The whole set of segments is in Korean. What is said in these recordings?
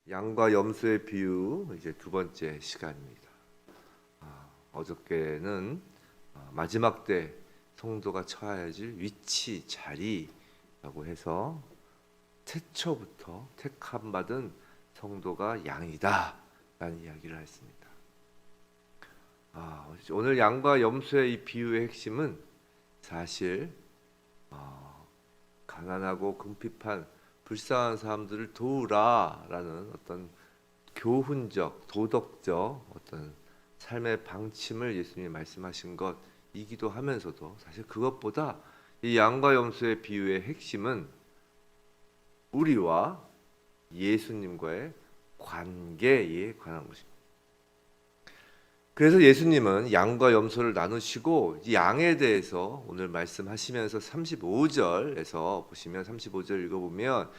양과 염소의 비유 이제 두 번째 시간입니다. 어저께는 마지막 때 성도가 처해야 할 위치, 자리라고 해서 태초부터 택함 받은 성도가 양이다 라는 이야기를 했습니다. 오늘 양과 염소의 이 비유의 핵심은 사실 가난하고 궁핍한 불쌍한 사람들을 도우라라는 어떤 교훈적, 도덕적 어떤 삶의 방침을 예수님이 말씀하신 것이기도 하면서도 사실 그것보다 이 양과 염소의 비유의 핵심은 우리와 예수님과의 관계에 관한 것입니다. 그래서 예수님은 양과 염소를 나누시고 이 양에 대해서 오늘 말씀하시면서 35절에서 보시면 35절 읽어보면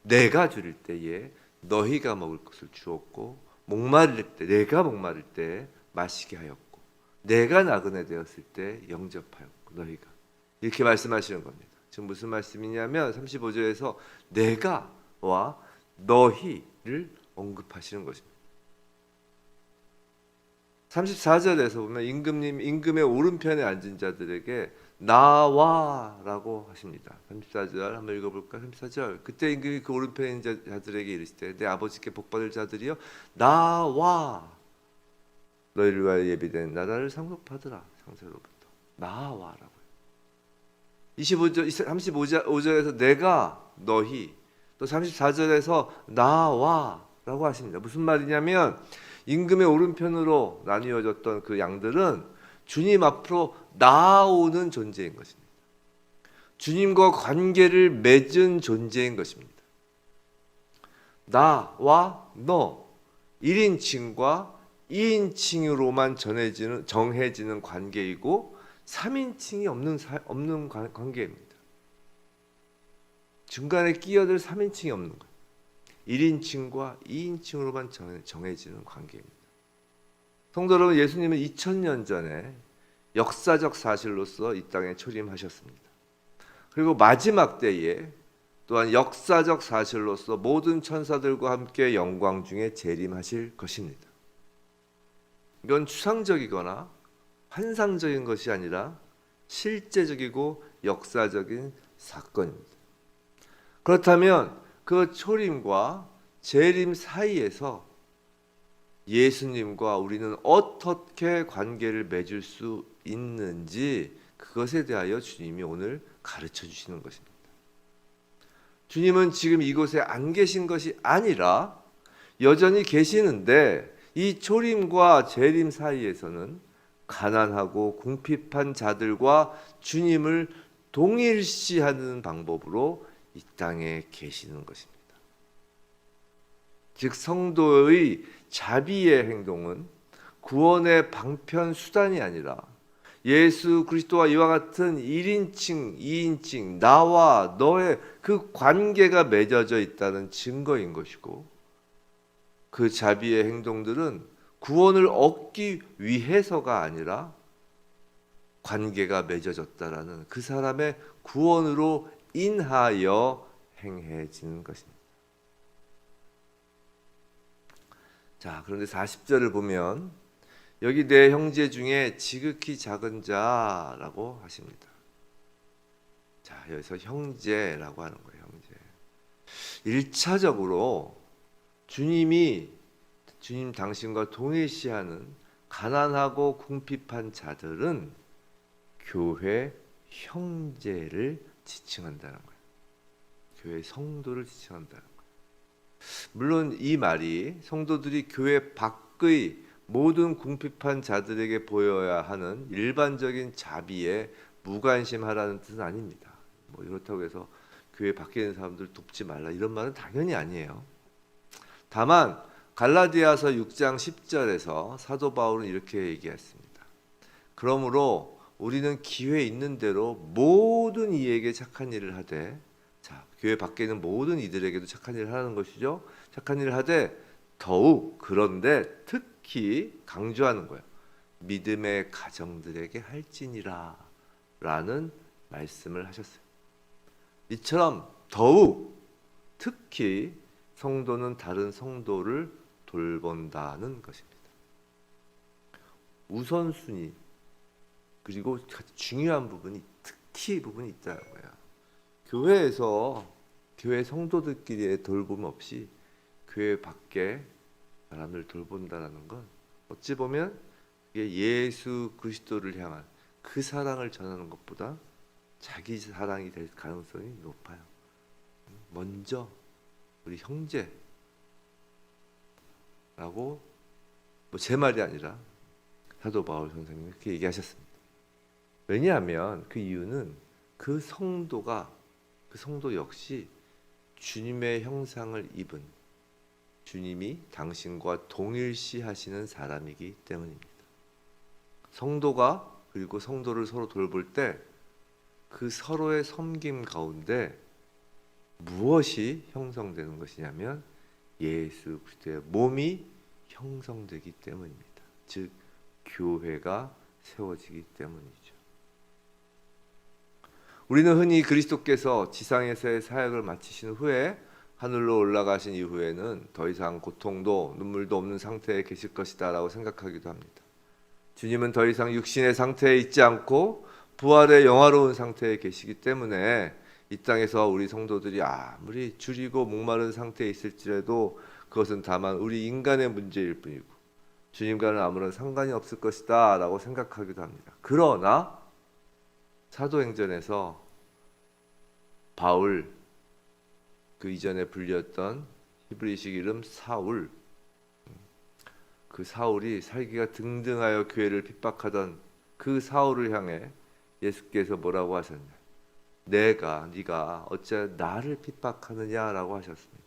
내가 줄일 때에 너희가 먹을 것을 주었고 목마를 때 내가 목마를 때 마시게 하였고 내가 나그네 되었을 때 영접하였고 너희가 이렇게 말씀하시는 겁니다. 지금 무슨 말씀이냐면 35절에서 내가와 너희를 언급하시는 것입니다. 34절에서 보면 임금의 오른편에 앉은 자들에게 나와라고 하십니다. 34절 한번 읽어볼까? 34절 그때 임금이 그 오른편에 있는 자들에게 이르시되 내 아버지께 복받을 자들이여 나와 너희를 위하여 예비된 나라를 상속받으라. 상세로부터 나와라고요. 35절에서 내가 너희 또 34절에서 나와라고 하십니다. 무슨 말이냐면 임금의 오른편으로 나뉘어졌던 그 양들은 주님 앞으로 나아오는 존재인 것입니다. 주님과 관계를 맺은 존재인 것입니다. 나와 너 1인칭과 2인칭으로만 정해지는 관계이고 3인칭이 없는 관계입니다. 중간에 끼어들 3인칭이 없는 거예요. 1인칭과 2인칭으로만 정해지는 관계입니다. 성도 여러분, 예수님은 2000년 전에 역사적 사실로서 이 땅에 초림하셨습니다. 그리고 마지막 때에 또한 역사적 사실로서 모든 천사들과 함께 영광 중에 재림하실 것입니다. 이건 추상적이거나 환상적인 것이 아니라 실제적이고 역사적인 사건입니다. 그렇다면 그 초림과 재림 사이에서 예수님과 우리는 어떻게 관계를 맺을 수 있는지 그것에 대하여 주님이 오늘 가르쳐 주시는 것입니다. 주님은 지금 이곳에 안 계신 것이 아니라 여전히 계시는데 이 초림과 재림 사이에서는 가난하고 궁핍한 자들과 주님을 동일시하는 방법으로 이 땅에 계시는 것입니다. 즉 성도의 자비의 행동은 구원의 방편 수단이 아니라 예수 그리스도와 이와 같은 1인칭, 2인칭, 나와 너의 그 관계가 맺어져 있다는 증거인 것이고 그 자비의 행동들은 구원을 얻기 위해서가 아니라 관계가 맺어졌다라는 그 사람의 구원으로 인하여 행해지는 것입니다. 자, 그런데 40절을 보면 여기 내 형제 중에 지극히 작은 자라고 하십니다. 자, 여기서 형제라고 하는 거예요. 형제. 1차적으로 주님 당신과 동일시하는 가난하고 궁핍한 자들은 교회 형제를 지칭한다는 거예요. 교회 성도를 지칭한다는 거예요. 물론 이 말이 성도들이 교회 밖의 모든 궁핍한 자들에게 보여야 하는 일반적인 자비에 무관심하라는 뜻은 아닙니다. 이렇다고 해서 교회 밖에 있는 사람들 돕지 말라 이런 말은 당연히 아니에요. 다만 갈라디아서 6장 10절에서 사도 바울은 이렇게 얘기했습니다. 그러므로 우리는 기회 있는 대로 모든 이에게 착한 일을 하되 교회 밖에 있는 모든 이들에게도 착한 일을 하는 것이죠. 착한 일을 하되 더욱 그런데 특히 강조하는 거예요. 믿음의 가정들에게 할지니라 라는 말씀을 하셨어요. 이처럼 더욱 특히 성도는 다른 성도를 돌본다는 것입니다. 우선순위 그리고 중요한 부분이 특히 부분이 있다는 거야. 교회에서 교회 성도들끼리의 돌봄 없이 교회 밖에 사람을 돌본다는 건 어찌 보면 이게 예수 그리스도를 향한 그 사랑을 전하는 것보다 자기 사랑이 될 가능성이 높아요. 먼저 우리 형제라고 뭐 제 말이 아니라 사도 바울 선생님이 그렇게 얘기하셨습니다. 왜냐하면 그 이유는 그 성도 역시 주님의 형상을 입은 주님이 당신과 동일시하시는 사람이기 때문입니다. 성도가 그리고 성도를 서로 돌볼 때 그 서로의 섬김 가운데 무엇이 형성되는 것이냐면 예수 그리스도의 몸이 형성되기 때문입니다. 즉 교회가 세워지기 때문이죠. 우리는 흔히 그리스도께서 지상에서의 사역을 마치신 후에 하늘로 올라가신 이후에는 더 이상 고통도 눈물도 없는 상태에 계실 것이다 라고 생각하기도 합니다. 주님은 더 이상 육신의 상태에 있지 않고 부활의 영화로운 상태에 계시기 때문에 이 땅에서 우리 성도들이 아무리 줄이고 목마른 상태에 있을지라도 그것은 다만 우리 인간의 문제일 뿐이고 주님과는 아무런 상관이 없을 것이다 라고 생각하기도 합니다. 그러나 사도행전에서 바울, 그 이전에 불렸던 히브리식 이름 사울, 그 사울이 살기가 등등하여 교회를 핍박하던 그 사울을 향해 예수께서 뭐라고 하셨냐? 네가 어찌 나를 핍박하느냐라고 하셨습니다.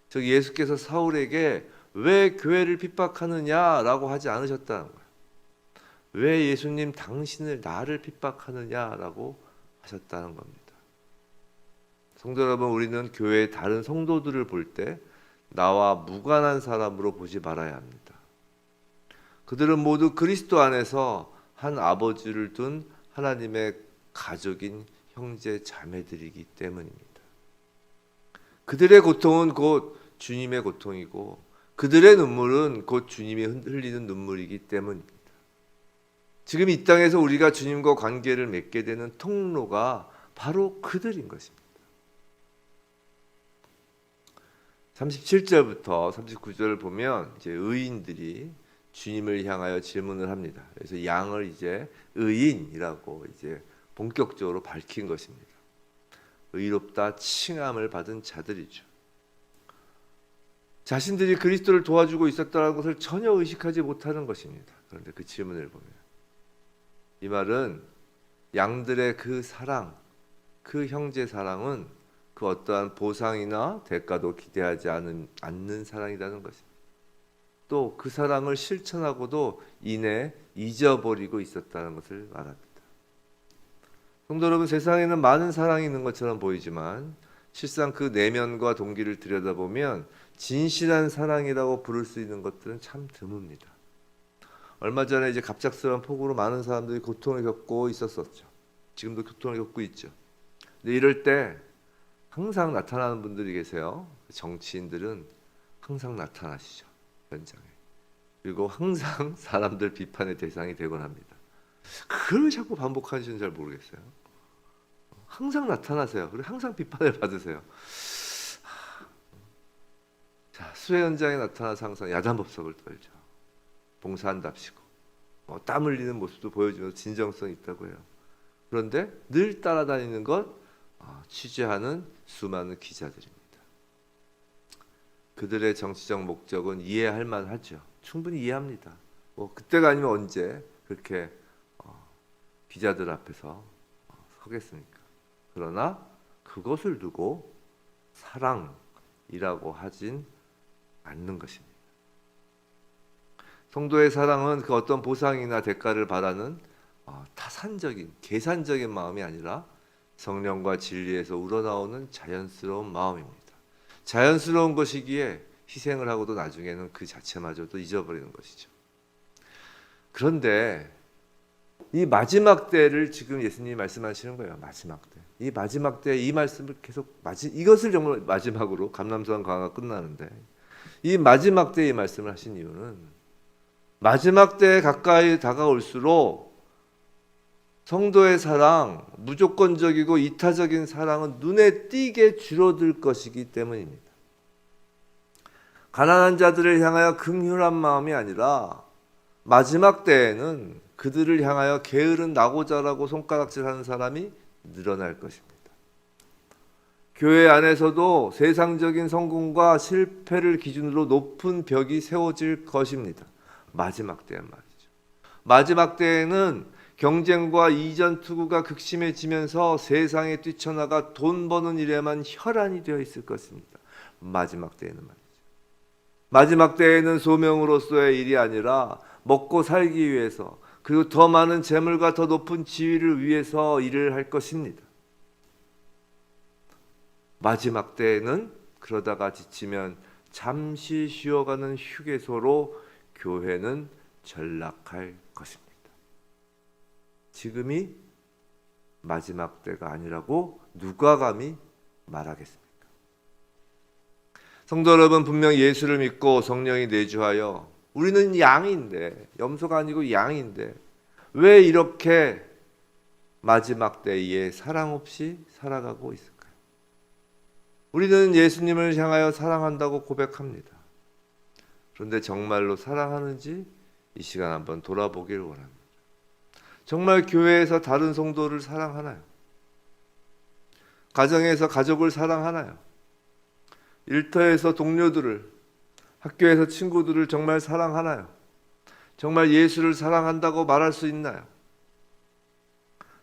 즉 예수께서 사울에게 왜 교회를 핍박하느냐라고 하지 않으셨다는 거예요. 왜 예수님 당신을 나를 핍박하느냐라고 하셨다는 겁니다. 성도 여러분, 우리는 교회의 다른 성도들을 볼 때 나와 무관한 사람으로 보지 말아야 합니다. 그들은 모두 그리스도 안에서 한 아버지를 둔 하나님의 가족인 형제 자매들이기 때문입니다. 그들의 고통은 곧 주님의 고통이고 그들의 눈물은 곧 주님이 흘리는 눈물이기 때문입니다. 지금 이 땅에서 우리가 주님과 관계를 맺게 되는 통로가 바로 그들인 것입니다. 37절부터 39절을 보면 이제 의인들이 주님을 향하여 질문을 합니다. 그래서 양을 이제 의인이라고 이제 본격적으로 밝힌 것입니다. 의롭다 칭함을 받은 자들이죠. 자신들이 그리스도를 도와주고 있었다는 것을 전혀 의식하지 못하는 것입니다. 그런데 그 질문을 보면 이 말은 양들의 그 사랑, 그 형제 사랑은 그 어떠한 보상이나 대가도 기대하지 않는 사랑이라는 것입니다. 또 그 사랑을 실천하고도 이내 잊어버리고 있었다는 것을 말합니다. 성도 여러분, 세상에는 많은 사랑이 있는 것처럼 보이지만 실상 그 내면과 동기를 들여다보면 진실한 사랑이라고 부를 수 있는 것들은 참 드뭅니다. 얼마 전에 이제 갑작스러운 폭우로 많은 사람들이 고통을 겪고 있었었죠. 지금도 고통을 겪고 있죠. 근데 이럴 때 항상 나타나는 분들이 계세요. 정치인들은 항상 나타나시죠, 현장에. 그리고 항상 사람들 비판의 대상이 되곤 합니다. 그걸 자꾸 반복하시는지 잘 모르겠어요. 항상 나타나세요. 그리고 항상 비판을 받으세요. 자, 수해 현장에 나타나서 항상 야단법석을 떨죠. 봉사한답시고 땀 흘리는 모습도 보여주면서 진정성이 있다고 해요. 그런데 늘 따라다니는 것 취재하는 수많은 기자들입니다. 그들의 정치적 목적은 이해할 만하죠. 충분히 이해합니다. 그때가 아니면 언제 그렇게 기자들 앞에서 서겠습니까? 그러나 그것을 두고 사랑이라고 하진 않는 것입니다. 성도의 사랑은 그 어떤 보상이나 대가를 바라는 타산적인, 계산적인 마음이 아니라 성령과 진리에서 우러나오는 자연스러운 마음입니다. 자연스러운 것이기에 희생을 하고도 나중에는 그 자체마저도 잊어버리는 것이죠. 그런데 이 마지막 때를 지금 예수님이 말씀하시는 거예요. 마지막 때. 이 마지막 때 이 말씀을 계속 이것을 정말 마지막으로 감람산 강화가 끝나는데 이 마지막 때 이 말씀을 하신 이유는 마지막 때에 가까이 다가올수록 성도의 사랑, 무조건적이고 이타적인 사랑은 눈에 띄게 줄어들 것이기 때문입니다. 가난한 자들을 향하여 긍휼한 마음이 아니라 마지막 때에는 그들을 향하여 게으른 낙오자라고 손가락질하는 사람이 늘어날 것입니다. 교회 안에서도 세상적인 성공과 실패를 기준으로 높은 벽이 세워질 것입니다. 마지막 때엔 말이죠. 마지막 때에는 경쟁과 이전 투구가 극심해지면서 세상에 뛰쳐나가 돈 버는 일에만 혈안이 되어 있을 것입니다. 마지막 때에는 말이죠. 마지막 때에는 소명으로서의 일이 아니라 먹고 살기 위해서 그리고 더 많은 재물과 더 높은 지위를 위해서 일을 할 것입니다. 마지막 때에는 그러다가 지치면 잠시 쉬어가는 휴게소로 교회는 전락할 것입니다. 지금이 마지막 때가 아니라고 누가 감히 말하겠습니까? 성도 여러분, 분명 예수를 믿고 성령이 내주하여 우리는 양인데, 염소가 아니고 양인데 왜 이렇게 마지막 때에 사랑 없이 살아가고 있을까요? 우리는 예수님을 향하여 사랑한다고 고백합니다. 그런데 정말로 사랑하는지 이 시간 한번 돌아보길 원합니다. 정말 교회에서 다른 성도를 사랑하나요? 가정에서 가족을 사랑하나요? 일터에서 동료들을, 학교에서 친구들을 정말 사랑하나요? 정말 예수를 사랑한다고 말할 수 있나요?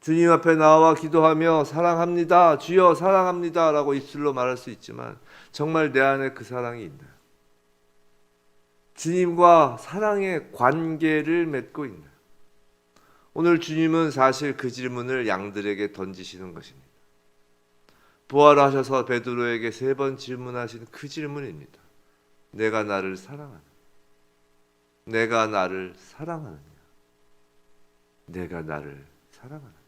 주님 앞에 나와 기도하며 사랑합니다, 주여 사랑합니다 라고 입술로 말할 수 있지만 정말 내 안에 그 사랑이 있나요? 주님과 사랑의 관계를 맺고 있나요? 오늘 주님은 사실 그 질문을 양들에게 던지시는 것입니다. 부활하셔서 베드로에게 3번 질문하신 그 질문입니다. 내가 나를 사랑하느냐? 내가 나를 사랑하느냐? 내가 나를 사랑하느냐?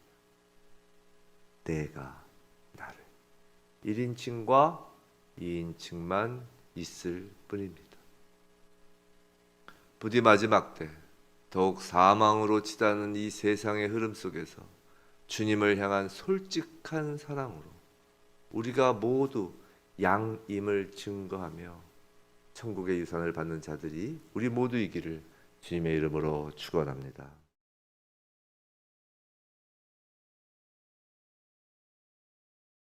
내가 나를. 1인칭과 2인칭만 있을 뿐입니다. 부디 마지막 때 더욱 사망으로 치닫는 이 세상의 흐름 속에서 주님을 향한 솔직한 사랑으로 우리가 모두 양임을 증거하며 천국의 유산을 받는 자들이 우리 모두이기를 주님의 이름으로 축원합니다.